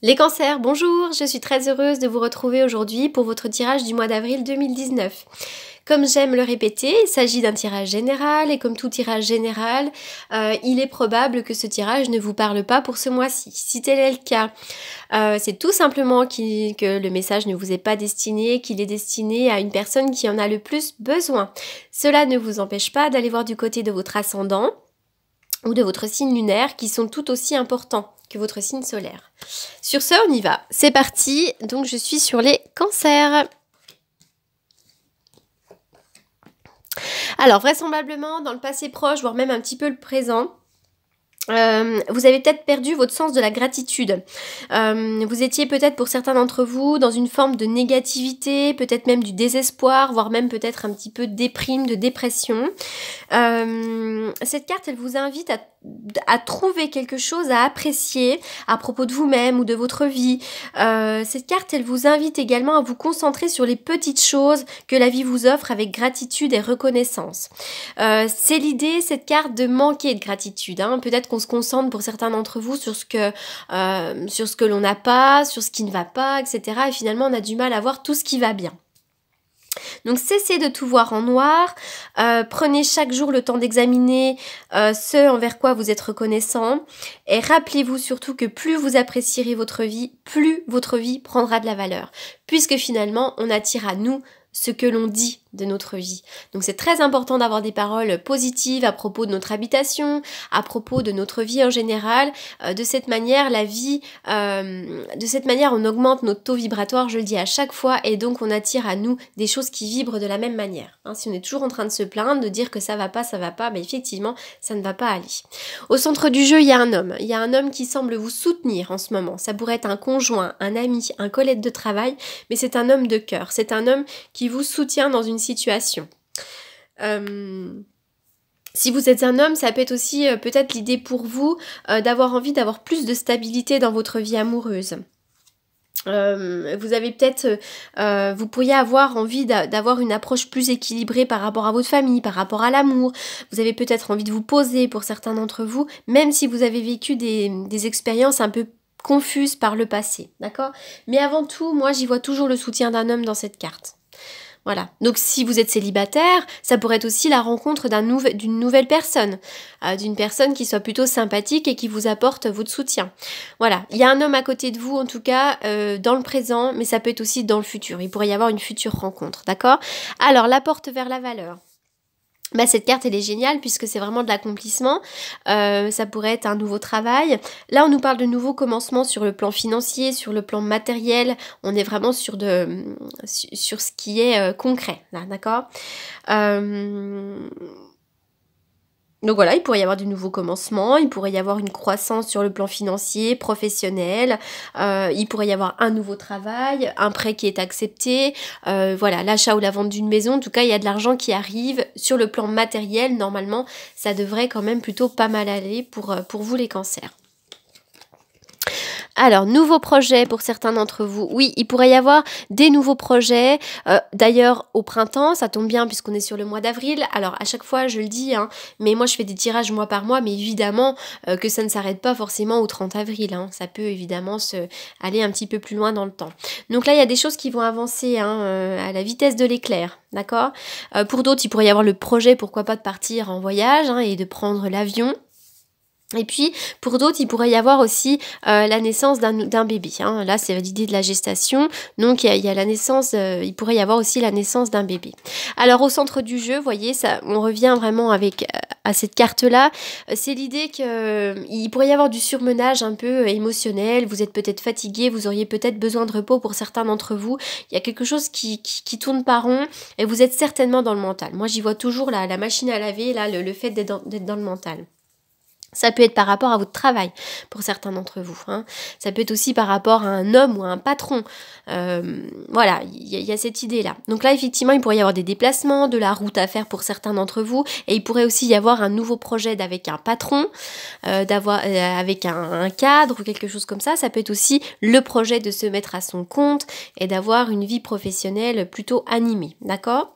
Les cancers, bonjour, je suis très heureuse de vous retrouver aujourd'hui pour votre tirage du mois d'avril 2019. Comme j'aime le répéter, il s'agit d'un tirage général et comme tout tirage général, il est probable que ce tirage ne vous parle pas pour ce mois-ci. Si tel est le cas, c'est tout simplement que le message ne vous est pas destiné, qu'il est destiné à une personne qui en a le plus besoin. Cela ne vous empêche pas d'aller voir du côté de votre ascendant ou de votre signe lunaire qui sont tout aussi importants que votre signe solaire. Sur ce, on y va. C'est parti. Donc, je suis sur les cancers. Alors, vraisemblablement, dans le passé proche, voire même un petit peu le présent, vous avez peut-être perdu votre sens de la gratitude. Vous étiez peut-être pour certains d'entre vous dans une forme de négativité, peut-être même du désespoir, voire même peut-être un petit peu de déprime, de dépression. Cette carte, elle vous invite à trouver quelque chose à apprécier à propos de vous-même ou de votre vie. Cette carte, elle vous invite également à vous concentrer sur les petites choses que la vie vous offre avec gratitude et reconnaissance. C'est l'idée, cette carte, de manquer de gratitude. Hein. Peut-être qu'on se concentre pour certains d'entre vous sur ce que l'on n'a pas, sur ce qui ne va pas, etc. Et finalement, on a du mal à voir tout ce qui va bien. Donc cessez de tout voir en noir, prenez chaque jour le temps d'examiner ce envers quoi vous êtes reconnaissant et rappelez-vous surtout que plus vous apprécierez votre vie, plus votre vie prendra de la valeur, puisque finalement on attire à nous ce que l'on dit de notre vie. Donc c'est très important d'avoir des paroles positives à propos de notre habitation, à propos de notre vie en général. De cette manière, on augmente notre taux vibratoire, je le dis à chaque fois, et donc on attire à nous des choses qui vibrent de la même manière. Hein, si on est toujours en train de se plaindre, de dire que ça va pas, mais effectivement, ça ne va pas aller. Au centre du jeu, il y a un homme. Il y a un homme qui semble vous soutenir en ce moment. Ça pourrait être un conjoint, un ami, un collègue de travail, mais c'est un homme de cœur. C'est un homme qui vous soutient dans une situation. Si vous êtes un homme, ça peut être aussi peut-être l'idée pour vous d'avoir envie d'avoir plus de stabilité dans votre vie amoureuse. Vous avez peut-être, vous pourriez avoir envie d'avoir une approche plus équilibrée par rapport à votre famille, par rapport à l'amour. Vous avez peut-être envie de vous poser pour certains d'entre vous, même si vous avez vécu des expériences un peu confuses par le passé, d'accord ? Mais avant tout, moi j'y vois toujours le soutien d'un homme dans cette carte. Voilà. Donc si vous êtes célibataire, ça pourrait être aussi la rencontre d'une nouvelle personne, d'une personne qui soit plutôt sympathique et qui vous apporte votre soutien. Voilà. Il y a un homme à côté de vous, en tout cas, dans le présent, mais ça peut être aussi dans le futur. Il pourrait y avoir une future rencontre, d'accord ? Alors, la porte vers la valeur. Cette carte, elle est géniale puisque c'est vraiment de l'accomplissement. Ça pourrait être un nouveau travail. Là, on nous parle de nouveaux commencements sur le plan financier, sur le plan matériel. On est vraiment sur ce qui est concret, là, d'accord ? Donc voilà, il pourrait y avoir de nouveaux commencements, il pourrait y avoir une croissance sur le plan financier, professionnel, il pourrait y avoir un nouveau travail, un prêt qui est accepté, voilà, l'achat ou la vente d'une maison. En tout cas, il y a de l'argent qui arrive. Sur le plan matériel, normalement, ça devrait quand même plutôt pas mal aller pour vous les cancers. Alors, nouveaux projets pour certains d'entre vous. Oui, il pourrait y avoir des nouveaux projets. D'ailleurs, au printemps, ça tombe bien puisqu'on est sur le mois d'avril. Alors, à chaque fois, je le dis, hein, mais moi, je fais des tirages mois par mois, mais évidemment que ça ne s'arrête pas forcément au 30 avril. Hein. Ça peut évidemment aller un petit peu plus loin dans le temps. Donc là, il y a des choses qui vont avancer à la vitesse de l'éclair, d'accord ? Pour d'autres, il pourrait y avoir le projet, pourquoi pas, de partir en voyage et de prendre l'avion. Et puis, pour d'autres, il pourrait y avoir aussi la naissance d'un bébé. Hein. Là, c'est l'idée de la gestation. Donc, il y a la naissance, il pourrait y avoir aussi la naissance d'un bébé. Alors, au centre du jeu, vous voyez, ça, on revient vraiment à cette carte-là. C'est l'idée qu'il pourrait y avoir du surmenage un peu émotionnel. Vous êtes peut-être fatigué, vous auriez peut-être besoin de repos pour certains d'entre vous. Il y a quelque chose qui tourne pas rond et vous êtes certainement dans le mental. Moi, j'y vois toujours la machine à laver, là, le fait d'être dans le mental. Ça peut être par rapport à votre travail pour certains d'entre vous. Hein. Ça peut être aussi par rapport à un homme ou à un patron. Voilà, il y a cette idée-là. Donc là, effectivement, il pourrait y avoir des déplacements, de la route à faire pour certains d'entre vous. Et il pourrait aussi y avoir un nouveau projet avec un patron, avec un cadre ou quelque chose comme ça. Ça peut être aussi le projet de se mettre à son compte et d'avoir une vie professionnelle plutôt animée. D'accord ?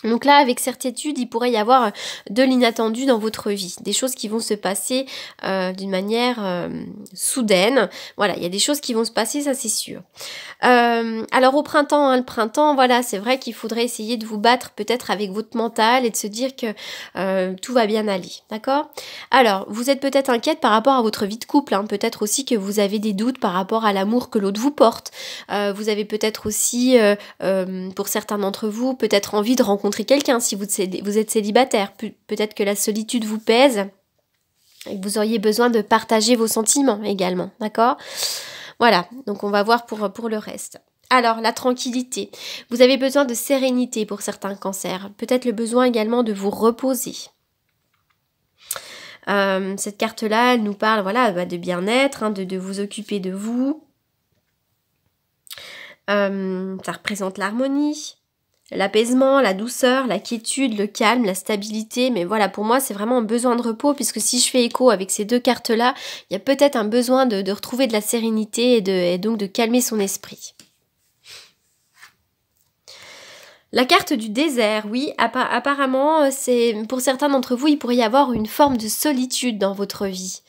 Donc là, avec certitude, il pourrait y avoir de l'inattendu dans votre vie, des choses qui vont se passer d'une manière soudaine. Voilà, il y a des choses qui vont se passer, ça c'est sûr. Alors au printemps, hein, le printemps, voilà, c'est vrai qu'il faudrait essayer de vous battre peut-être avec votre mental et de se dire que tout va bien aller, d'accord? Alors, vous êtes peut-être inquiète par rapport à votre vie de couple, hein, peut-être aussi que vous avez des doutes par rapport à l'amour que l'autre vous porte. Vous avez peut-être aussi, pour certains d'entre vous, peut-être envie de rencontrer quelqu'un si vous êtes célibataire. Peut-être que la solitude vous pèse et que vous auriez besoin de partager vos sentiments également, d'accord? Voilà, donc on va voir pour le reste. Alors, la tranquillité. Vous avez besoin de sérénité pour certains cancers. Peut-être le besoin également de vous reposer. Cette carte-là, elle nous parle voilà, de bien-être, hein, de vous occuper de vous. Ça représente l'harmonie, l'apaisement, la douceur, la quiétude, le calme, la stabilité. Mais voilà, pour moi, c'est vraiment un besoin de repos, puisque si je fais écho avec ces deux cartes-là, il y a peut-être un besoin de retrouver de la sérénité et donc de calmer son esprit. La carte du désert, oui, apparemment, c'est pour certains d'entre vous, il pourrait y avoir une forme de solitude dans votre vie.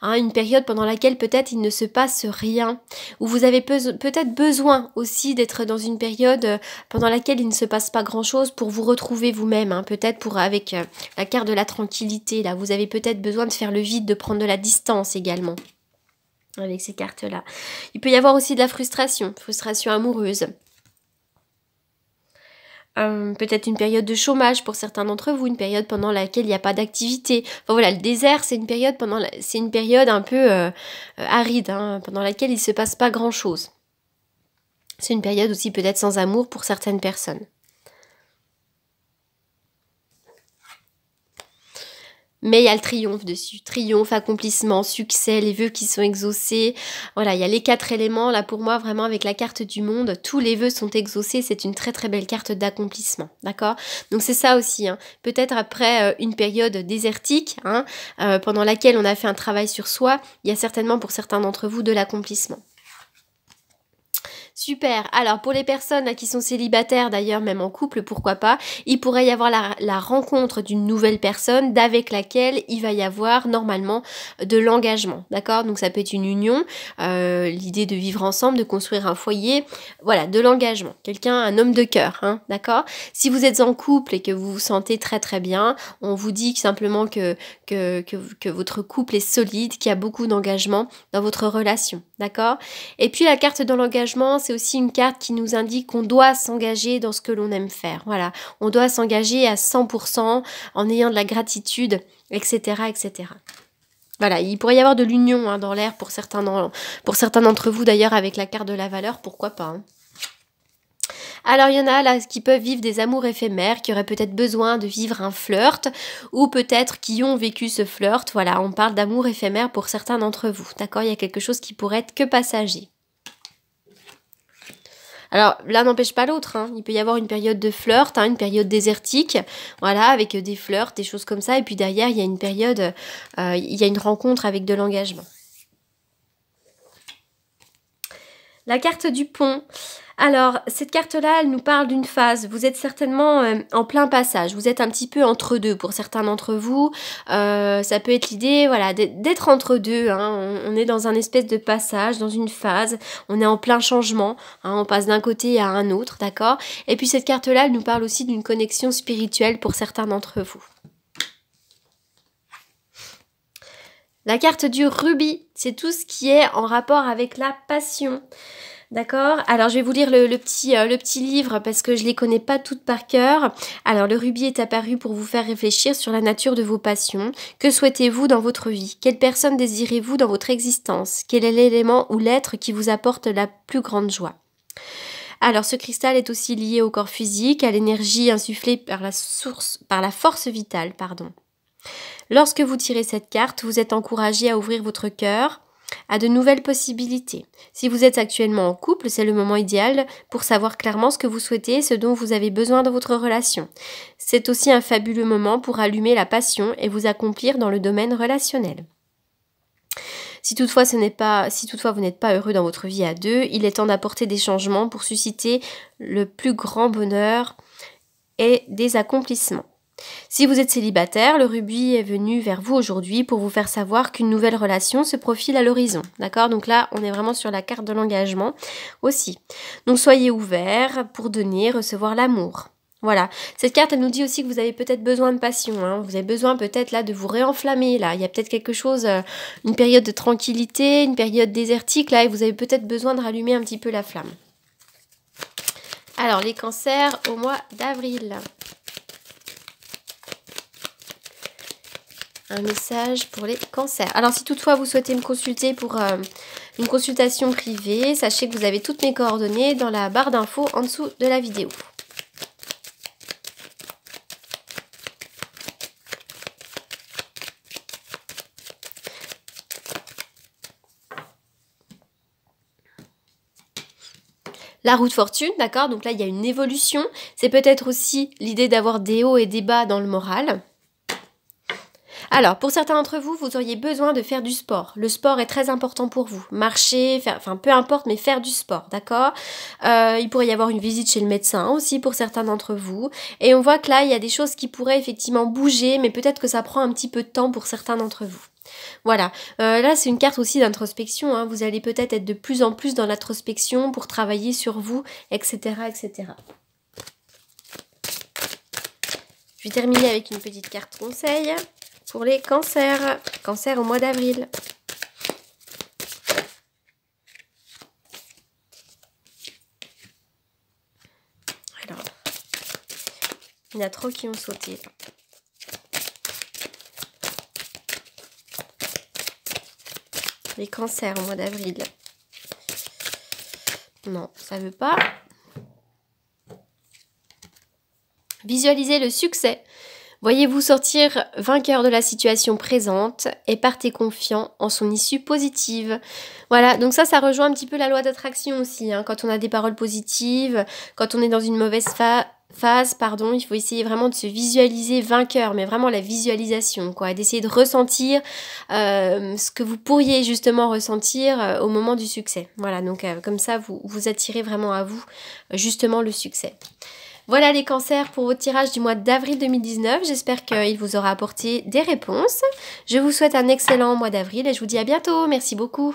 Hein, une période pendant laquelle peut-être il ne se passe rien, où vous avez peut-être besoin aussi d'être dans une période pendant laquelle il ne se passe pas grand-chose pour vous retrouver vous-même. Hein, peut-être avec la carte de la tranquillité, là, vous avez peut-être besoin de faire le vide, de prendre de la distance également. Avec ces cartes-là. Il peut y avoir aussi de la frustration amoureuse. Peut-être une période de chômage pour certains d'entre vous, une période pendant laquelle il n'y a pas d'activité. Enfin voilà, le désert, c'est une période un peu aride, hein, pendant laquelle il ne se passe pas grand-chose. C'est une période aussi peut-être sans amour pour certaines personnes. Mais il y a le triomphe dessus, triomphe, accomplissement, succès, les vœux qui sont exaucés. Voilà, il y a les 4 éléments. Là, pour moi, vraiment, avec la carte du monde, tous les vœux sont exaucés. C'est une très très belle carte d'accomplissement, d'accord? Donc c'est ça aussi, hein. Peut-être après une période désertique, hein, pendant laquelle on a fait un travail sur soi, il y a certainement pour certains d'entre vous de l'accomplissement. Super. Alors pour les personnes là, qui sont célibataires d'ailleurs, même en couple, pourquoi pas, il pourrait y avoir la rencontre d'une nouvelle personne avec laquelle il va y avoir normalement de l'engagement. D'accord? Donc ça peut être une union, l'idée de vivre ensemble, de construire un foyer, voilà, de l'engagement. Quelqu'un, un homme de cœur, hein, d'accord? Si vous êtes en couple et que vous vous sentez très très bien, on vous dit simplement que votre couple est solide, qu'il y a beaucoup d'engagement dans votre relation. D'accord? Et puis la carte de l'engagement, c'est aussi une carte qui nous indique qu'on doit s'engager dans ce que l'on aime faire. Voilà, on doit s'engager à 100% en ayant de la gratitude, etc., etc. Voilà, il pourrait y avoir de l'union hein, dans l'air pour certains d'entre vous d'ailleurs avec la carte de la valeur, pourquoi pas. Hein. Alors il y en a là qui peuvent vivre des amours éphémères, qui auraient peut-être besoin de vivre un flirt, ou peut-être qui ont vécu ce flirt. Voilà, on parle d'amour éphémère pour certains d'entre vous. D'accord? Il y a quelque chose qui pourrait être que passager. Alors, l'un n'empêche pas l'autre, hein. Il peut y avoir une période de flirt, hein, une période désertique, voilà, avec des flirts, des choses comme ça, et puis derrière, il y a une période, il y a une rencontre avec de l'engagement. La carte du pont. Alors, cette carte-là, elle nous parle d'une phase. Vous êtes certainement en plein passage. Vous êtes un petit peu entre deux pour certains d'entre vous. Ça peut être l'idée, voilà, d'être entre deux. Hein. On est dans un espèce de passage, dans une phase. On est en plein changement. Hein. On passe d'un côté à un autre, d'accord? Et puis cette carte-là, elle nous parle aussi d'une connexion spirituelle pour certains d'entre vous. La carte du rubis, c'est tout ce qui est en rapport avec la passion. D'accord? Alors je vais vous lire le petit livre parce que je les connais pas toutes par cœur. Alors le rubis est apparu pour vous faire réfléchir sur la nature de vos passions. Que souhaitez-vous dans votre vie? Quelle personne désirez-vous dans votre existence? Quel est l'élément ou l'être qui vous apporte la plus grande joie? Alors ce cristal est aussi lié au corps physique, à l'énergie insufflée par la force vitale, pardon. Lorsque vous tirez cette carte, vous êtes encouragé à ouvrir votre cœur à de nouvelles possibilités. Si vous êtes actuellement en couple, c'est le moment idéal pour savoir clairement ce que vous souhaitez et ce dont vous avez besoin dans votre relation. C'est aussi un fabuleux moment pour allumer la passion et vous accomplir dans le domaine relationnel. Si toutefois vous n'êtes pas heureux dans votre vie à deux, il est temps d'apporter des changements pour susciter le plus grand bonheur et des accomplissements. Si vous êtes célibataire, le rubis est venu vers vous aujourd'hui pour vous faire savoir qu'une nouvelle relation se profile à l'horizon. D'accord? Donc là, on est vraiment sur la carte de l'engagement aussi. Donc soyez ouverts pour donner, recevoir l'amour. Voilà. Cette carte, elle nous dit aussi que vous avez peut-être besoin de passion. Hein. Vous avez besoin peut-être là de vous réenflammer. Là, il y a peut-être quelque chose, une période de tranquillité, une période désertique là, et vous avez peut-être besoin de rallumer un petit peu la flamme. Alors, les cancers au mois d'avril. Un message pour les cancers. Alors, si toutefois vous souhaitez me consulter pour une consultation privée, sachez que vous avez toutes mes coordonnées dans la barre d'infos en dessous de la vidéo. La roue de fortune, d'accord? Donc là, il y a une évolution. C'est peut-être aussi l'idée d'avoir des hauts et des bas dans le moral. Alors, pour certains d'entre vous, vous auriez besoin de faire du sport. Le sport est très important pour vous. Marcher, peu importe, mais faire du sport, d'accord? Il pourrait y avoir une visite chez le médecin aussi pour certains d'entre vous. Et on voit que là, il y a des choses qui pourraient effectivement bouger, mais peut-être que ça prend un petit peu de temps pour certains d'entre vous. Voilà, là c'est une carte aussi d'introspection, hein. Vous allez peut-être être de plus en plus dans l'introspection pour travailler sur vous, etc., etc. Je vais terminer avec une petite carte conseil pour les cancers. Cancer au mois d'avril. Alors, il y en a trop qui ont sauté là. Les cancers au mois d'avril. Non, ça veut pas. Visualisez le succès. Voyez-vous sortir vainqueur de la situation présente et partez confiant en son issue positive. Voilà, donc ça rejoint un petit peu la loi d'attraction aussi. Hein. Quand on a des paroles positives, quand on est dans une mauvaise phase, il faut essayer vraiment de se visualiser vainqueur, mais vraiment la visualisation, quoi, d'essayer de ressentir ce que vous pourriez justement ressentir au moment du succès. Voilà, donc comme ça, vous attirez vraiment à vous justement le succès. Voilà les cancers pour votre tirage du mois d'avril 2019. J'espère qu'il vous aura apporté des réponses. Je vous souhaite un excellent mois d'avril et je vous dis à bientôt. Merci beaucoup.